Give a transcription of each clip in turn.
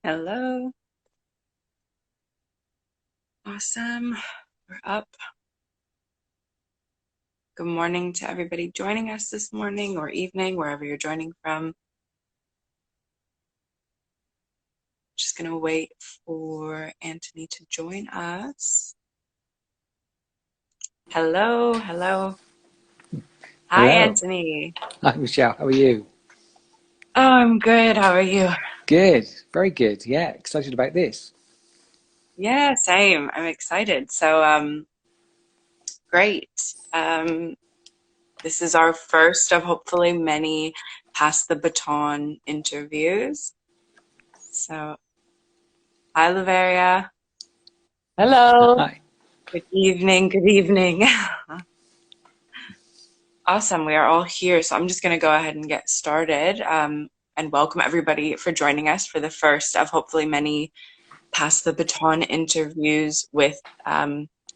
Hello. Awesome. We're up. Good morning to everybody joining us this morning or evening, wherever you're joining from. Just going to wait for Anthony to join us. Hello. Hello. Hi, Hello. Anthony. Hi, Michelle. How are you? Oh, I'm good. How are you? Good. Very good. Yeah, excited about this. Yeah, same. I'm excited. Great. Um, this is our first of hopefully many Pass the Baton interviews. So, hi, Laveria. Hello. Hi. Good evening. Good evening. Awesome. We are all here. So I'm just going to go ahead and get started and welcome everybody for joining us for the first of hopefully many Pass the Baton interviews with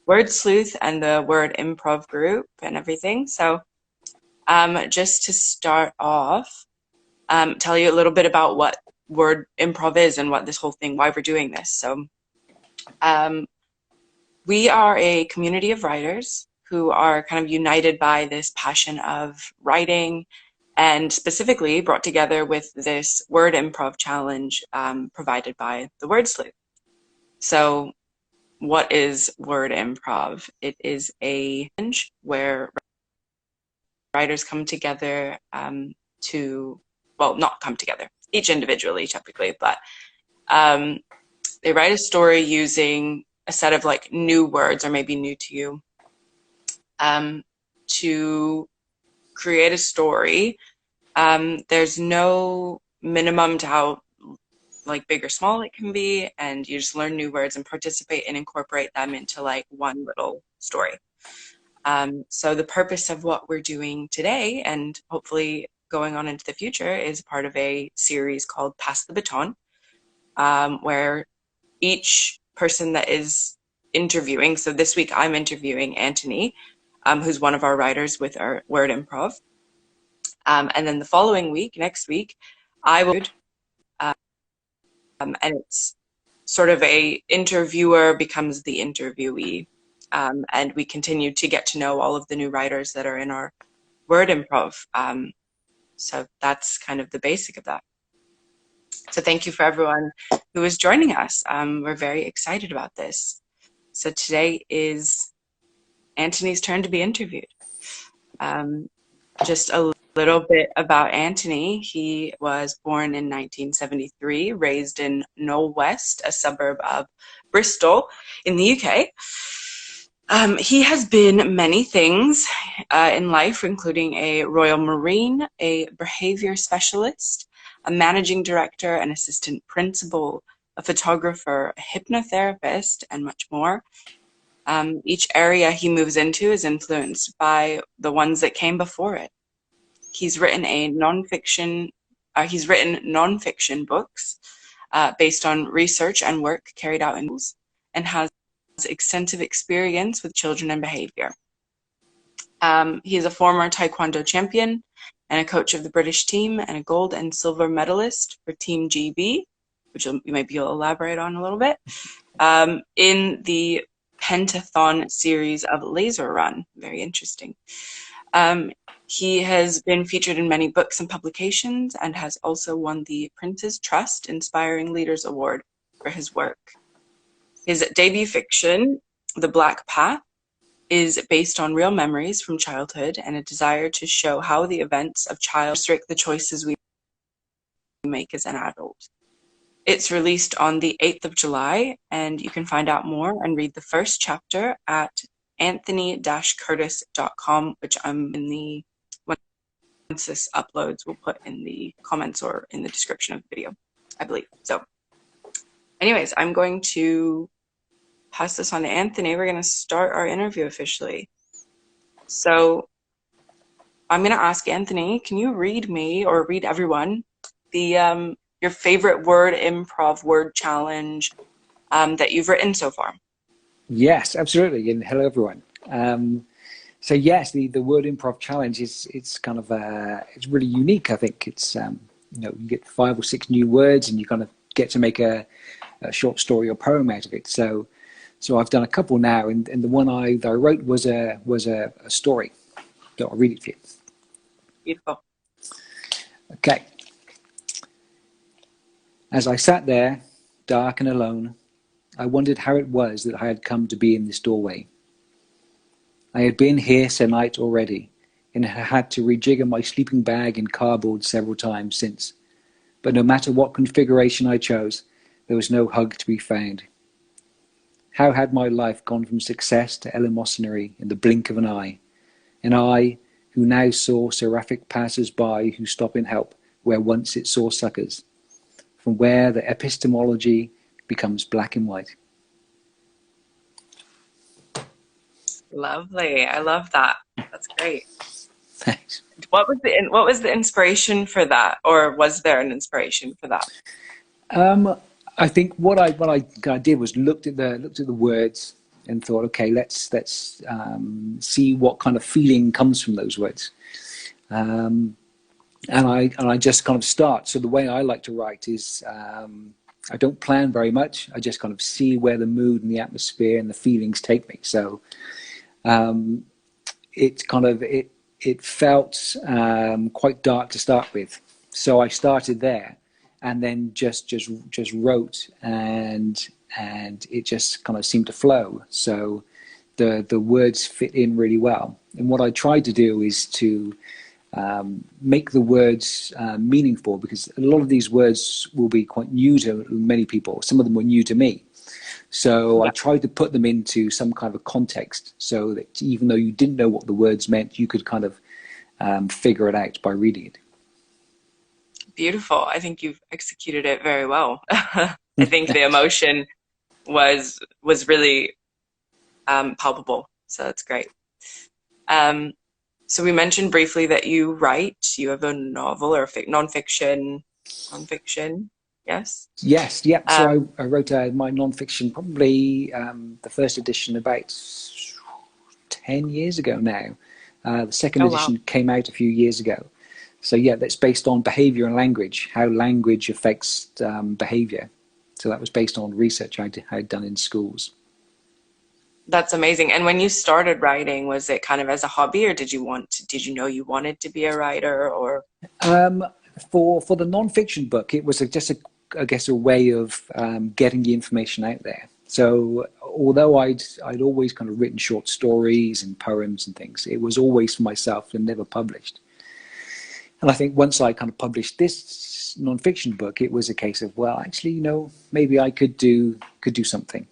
Word Sleuth and the Word Improv group and everything. So just to start off, tell you a little bit about what Word Improv is and what this whole thing, why we're doing this. So um, we are a community of writers who are kind of united by this passion of writing and specifically brought together with this word improv challenge provided by the Word Sleuth. So what is word improv? It is a challenge where writers come together well, not come together, each individually typically, but um, they write a story using a set of like new words or maybe new to you um, to create a story. There's no minimum to how like big or small it can be, and you just learn new words and participate and incorporate them into like one little story. So the purpose of what we're doing today and hopefully going on into the future is part of a series called Pass the Baton, where each person that is interviewing, so this week I'm interviewing Anthony, who's one of our writers with our Word Improv. And then the following week, next week, I will, and it's sort of a interviewer becomes the interviewee. And we continue to get to know all of the new writers that are in our Word Improv. So that's kind of the basic of that. So thank you for everyone who is joining us. We're very excited about this. So today is Anthony's turn to be interviewed. Just a little bit about Anthony. He was born in 1973, raised in Knoll West, a suburb of Bristol in the UK. He has been many things in life, including a Royal Marine, a behavior specialist, a managing director, an assistant principal, a photographer, a hypnotherapist, and much more. Each area he moves into is influenced by the ones that came before it. He's written nonfiction books based on research and work carried out in schools, and has extensive experience with children and behavior. He is a former Taekwondo champion and a coach of the British team and a gold and silver medalist for Team GB, which maybe you'll elaborate on a little bit, in the Pentathon series of Laser Run. Very interesting. He has been featured in many books and publications and has also won the Prince's Trust Inspiring Leaders Award for his work. His debut fiction, The Black Path, is based on real memories from childhood and a desire to show how the events of childhood restrict the choices we make as an adult. It's released on the 8th of July, and you can find out more and read the first chapter at anthony-curtis.com, which I'm in the, once this uploads, we'll put in the comments or in the description of the video, I believe. So anyways, I'm going to pass this on to Anthony. We're going to start our interview officially. So I'm going to ask Anthony, can you read me or read everyone the your favorite word improv word challenge that you've written so far? Yes, absolutely. And hello, everyone. So yes, the word improv challenge is it's kind of it's really unique. I think it's you get 5 or 6 new words, and you kind of get to make a short story or poem out of it. So I've done a couple now, and the one that I wrote was a story. So I'll read it for you. Beautiful. Okay. As I sat there, dark and alone, I wondered how it was that I had come to be in this doorway. I had been here se'night already, and had had to rejigger my sleeping bag in cardboard several times since. But no matter what configuration I chose, there was no hug to be found. How had my life gone from success to eleemosynary in the blink of an eye? An eye who now saw seraphic passers-by who stop in help where once it saw suckers, from where the epistemology becomes black and white. Lovely. I love that. That's great. Thanks. What was the inspiration for that, or was there an inspiration for that? I think what I did was looked at the words and thought, okay, let's see what kind of feeling comes from those words, and I just kind of start. So the way I like to write is I don't plan very much. I just kind of see where the mood and the atmosphere and the feelings take me. So it felt quite dark to start with. So I started there, and then just wrote, and it just kind of seemed to flow. So the words fit in really well. And what I tried to do is to make the words meaningful, because a lot of these words will be quite new to many people. Some of them were new to me. So I tried to put them into some kind of a context, so that even though you didn't know what the words meant, you could kind of figure it out by reading it. Beautiful. I think you've executed it very well. I think the emotion was really palpable. So that's great. So we mentioned briefly that you write. You have a novel or nonfiction. Yes. Yes. Yep. So I wrote my nonfiction, probably the first edition about 10 years ago now. The second edition came out a few years ago. So yeah, that's based on behavior and language, how language affects behavior. So that was based on research I had done in schools. That's amazing. And when you started writing, was it kind of as a hobby, or did you know you wanted to be a writer, or? For the nonfiction book, it was I guess a way of getting the information out there. So although I'd always kind of written short stories and poems and things, it was always for myself and never published. And I think once I kind of published this nonfiction book, it was a case of, well, actually, maybe I could do something.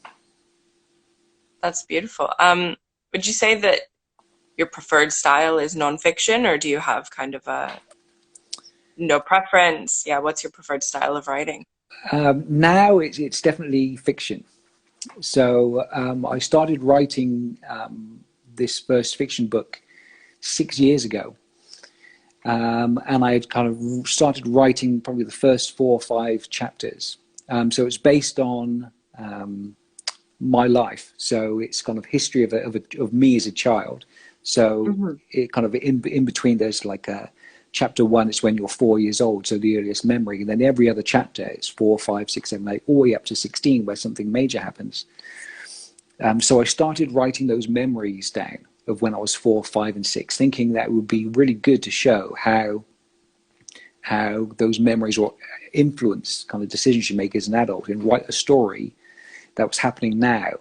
That's beautiful. Would you say that your preferred style is nonfiction, or do you have kind of no preference? Yeah, what's your preferred style of writing? Now it's definitely fiction. So I started writing this first fiction book 6 years ago. And I had kind of started writing probably the first 4 or 5 chapters. So it's based on my life. So it's kind of history of me as a child. So it kind of in between, there's like a chapter 1 is when you're 4 years old, so the earliest memory, and then every other chapter is 4, 5, 6, 7, 8, all the way up to 16, where something major happens. So I started writing those memories down of when I was 4, 5, and 6, thinking that it would be really good to show how those memories will influence kind of decisions you make as an adult, and write a story that was happening now,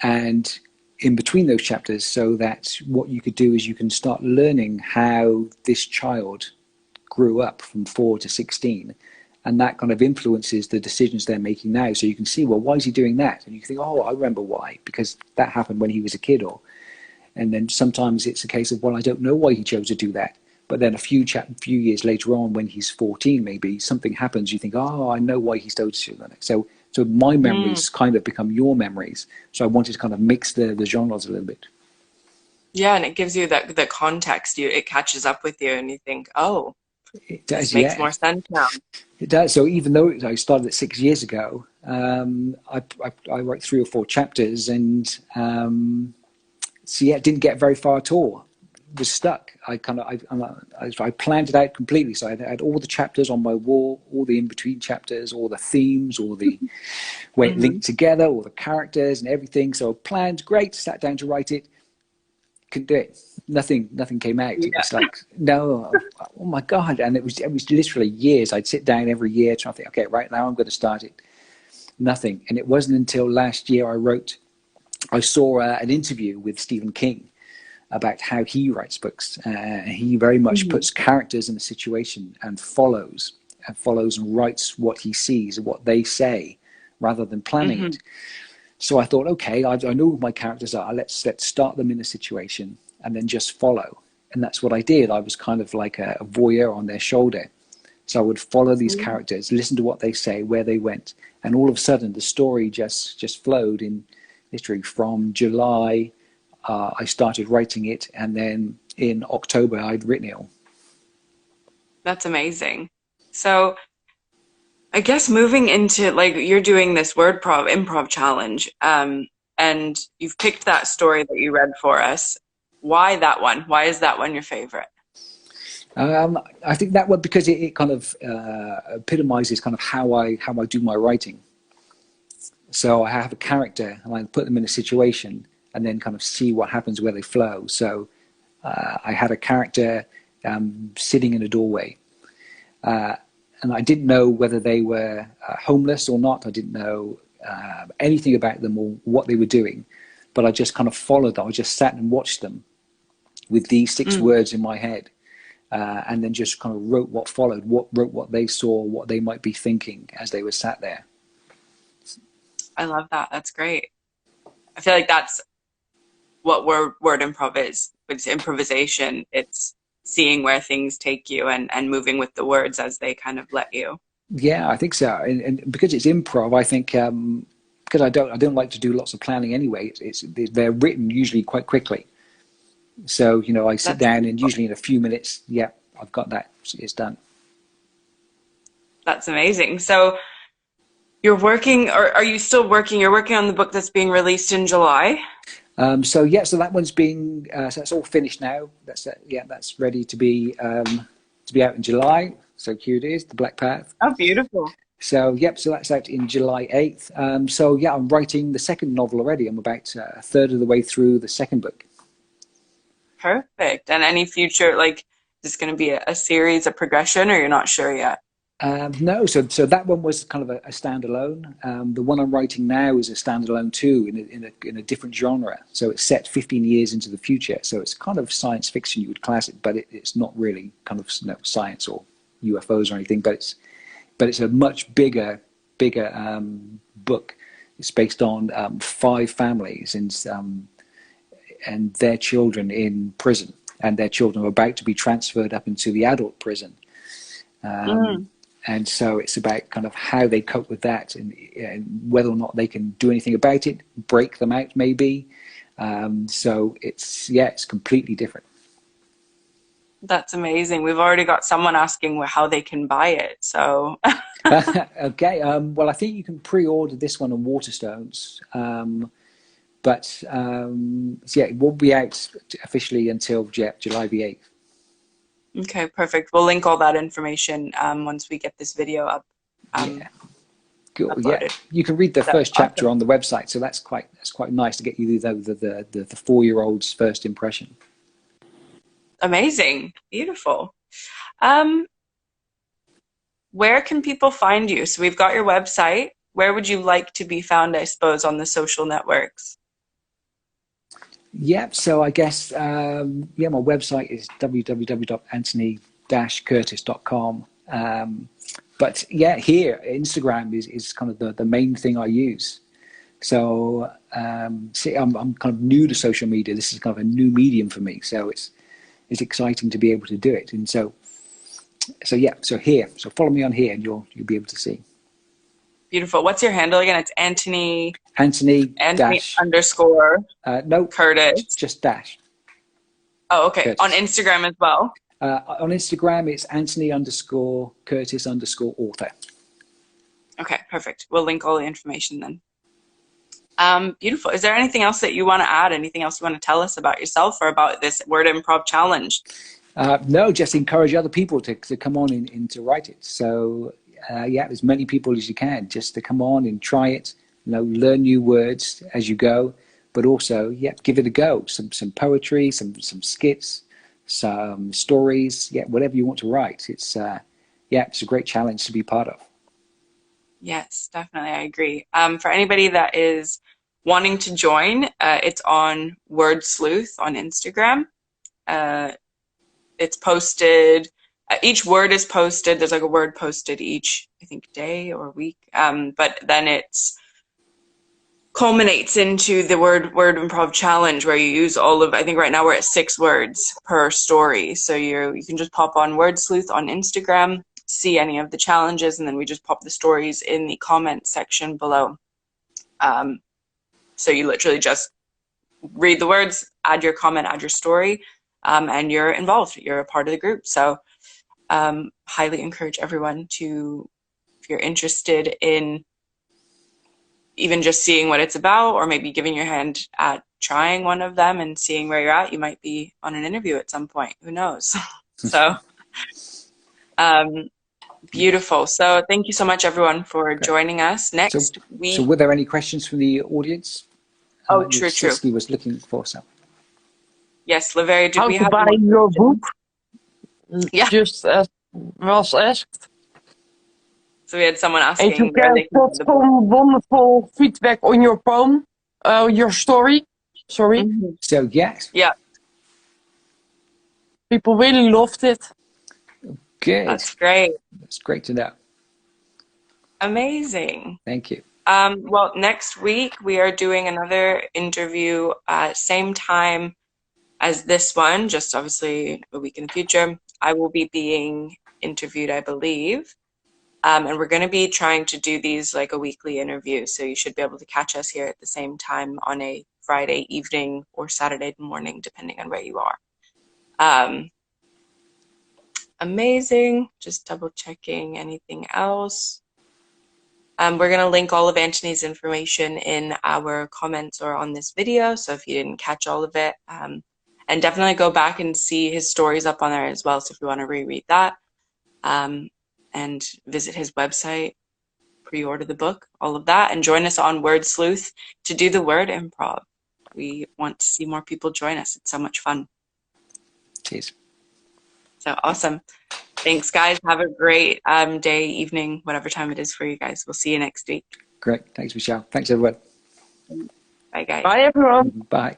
and in between those chapters, so that what you could do is you can start learning how this child grew up from 4 to 16, and that kind of influences the decisions they're making now. So you can see, well, why is he doing that? And you think, oh, I remember why, because that happened when he was a kid. And then sometimes it's a case of, well, I don't know why he chose to do that. But then a few years later on, when he's 14, maybe something happens. You think, oh, I know why he chose to do that. So my memories kind of become your memories. So I wanted to kind of mix the genres a little bit. Yeah, and it gives you the context. It catches up with you, and you think, oh, it does, this makes more sense now. It does. So even though I started it 6 years ago, I wrote 3 or 4 chapters, and so yeah, it didn't get very far at all. was stuck. I planned it out completely. So I had all the chapters on my wall, all the in-between chapters, all the themes, all the way it Hmm. linked together, all the characters and everything. So I planned, great, sat down to write it, couldn't do it. Nothing came out. It Yeah. was like, no, oh my God. And it was literally years. I'd sit down every year trying to think, okay, right now I'm going to start it. Nothing. And it wasn't until last year I saw an interview with Stephen King about how he writes books. He very much Hmm. puts characters in a situation and follows and writes what he sees and what they say rather than planning Hmm. it. So I thought, okay, I know who my characters are. Let's start them in a situation and then just follow. And that's what I did. I was kind of like a voyeur on their shoulder. So I would follow these characters, listen to what they say, where they went, and all of a sudden the story just flowed in literally from July. I started writing it, and then in October I'd written it all. That's amazing. So I guess moving into like you're doing this improv challenge, and you've picked that story that you read for us. Why that one? Why is that one your favorite? I think that one because it kind of epitomizes kind of how I do my writing. So I have a character and I put them in a situation and then kind of see what happens where they flow. So I had a character sitting in a doorway, and I didn't know whether they were homeless or not. I didn't know anything about them or what they were doing, but I just kind of followed them. I just sat and watched them with these six Mm, words in my head, and then just kind of wrote what followed, wrote what they saw, what they might be thinking as they were sat there. I love that. That's great. I feel like that's what word improv is. It's improvisation. It's seeing where things take you and moving with the words as they kind of let you. Yeah, I think so. And because it's improv, I think because I don't like to do lots of planning anyway. They're written usually quite quickly. So I sit That's down and beautiful. usually in a few minutes, yeah, I've got that. It's done. That's amazing. So you're working, or are you still working? You're working on the book that's being released in July. So yeah, so that one's being so that's all finished now. Yeah, that's ready to be out in July. So here it is, The Black Path. Oh, beautiful. So yep, so that's out in July 8th. So yeah, I'm writing the second novel already. I'm about a third of the way through the second book. Perfect. And any future, like, is this going to be a series, a progression, or you're not sure yet? No, so that one was kind of a standalone. The one I'm writing now is a standalone too, in a different genre. So it's set 15 years into the future. So it's kind of science fiction, you would class it, but it's not really kind of science or UFOs or anything. But it's a much bigger book. It's based on five families and their children in prison, and their children are about to be transferred up into the adult prison. Um, Mm, and so it's about kind of how they cope with that, and whether or not they can do anything about it, break them out maybe. So it's completely different. that's amazing. We've already got someone asking how they can buy it. So, Okay, well I think you can pre-order this one on Waterstones, but so yeah, it won't be out officially until July the 8th. okay, perfect. We'll link all that information once we get this video up, um, Yeah, cool. Yeah, uploaded. you can read the So, first chapter awesome. on the website, so that's quite nice to get you the 4-year-old's first impression. Amazing. Beautiful. Um, where can people find you? So we've got your website. Where would you like to be found, I suppose, on the social networks? Yeah, so I guess yeah, my website is www.anthony-curtis.com. But yeah, here Instagram is kind of the main thing I use. So see, I'm kind of new to social media. This is kind of a new medium for me. So it's exciting to be able to do it. And so yeah, so follow me on here, and you'll be able to see Beautiful. What's your handle again? It's Anthony Anthony dash underscore no, Curtis. just dash Oh, okay. On Curtis. Instagram as well. On Instagram, it's Anthony_Curtis_author. Okay, perfect. We'll link all the information then. Beautiful. Is there anything else that you want to add? Anything else you want to tell us about yourself or about this word improv challenge? No, just encourage other people to come on and to write it. So yeah, as many people as you can, just to come on and try it. Learn new words as you go, but also, yeah, give it a go. Some poetry, some skits, some stories, yeah, whatever you want to write. It's a great challenge to be part of. Yes, definitely. I agree. For anybody that is wanting to join, it's on Word Sleuth on Instagram. It's posted, each word is posted. There's like a word posted each, I think, day or week. But then it's culminates into the word improv challenge where you use all of, I think right now we're at 6 words per story. So you can just pop on Word Sleuth on Instagram, see any of the challenges, and then we just pop the stories in the comment section below. So you literally just read the words, add your comment, add your story, and you're involved. You're a part of the group. So highly encourage everyone to, if you're interested in even just seeing what it's about, or maybe giving your hand at trying one of them and seeing where you're at, you might be on an interview at some point. Who knows? So beautiful. So thank you so much, everyone, for joining us. Next week. So were there any questions from the audience? Oh, true. Siski was looking for some. Yes, Laveria, did How we to have buy your book? Yeah. Just as was asked. So we had someone asking. And you can put some wonderful feedback on your poem, your story. Sorry. Mm-hmm. So yes. Yeah. People really loved it. Good. That's great. That's great to know. Amazing. Thank you. Well, next week we are doing another interview same time as this one, just obviously a week in the future. I will be being interviewed, I believe. And we're going to be trying to do these like a weekly interview. So you should be able to catch us here at the same time on a Friday evening or Saturday morning, depending on where you are. Amazing. Just double checking anything else. We're going to link all of Antony's information in our comments or on this video. So if you didn't catch all of it, and definitely go back and see his stories up on there as well. So if you want to reread that, and visit his website, pre-order the book, all of that, and join us on Word Sleuth to do the word improv. We want to see more people join us. It's so much fun. Cheers. So awesome. Thanks, guys. Have a great day, evening, whatever time it is for you guys. We'll see you next week. Great. Thanks, Michelle. Thanks, everyone. Bye, guys. Bye, everyone. Bye.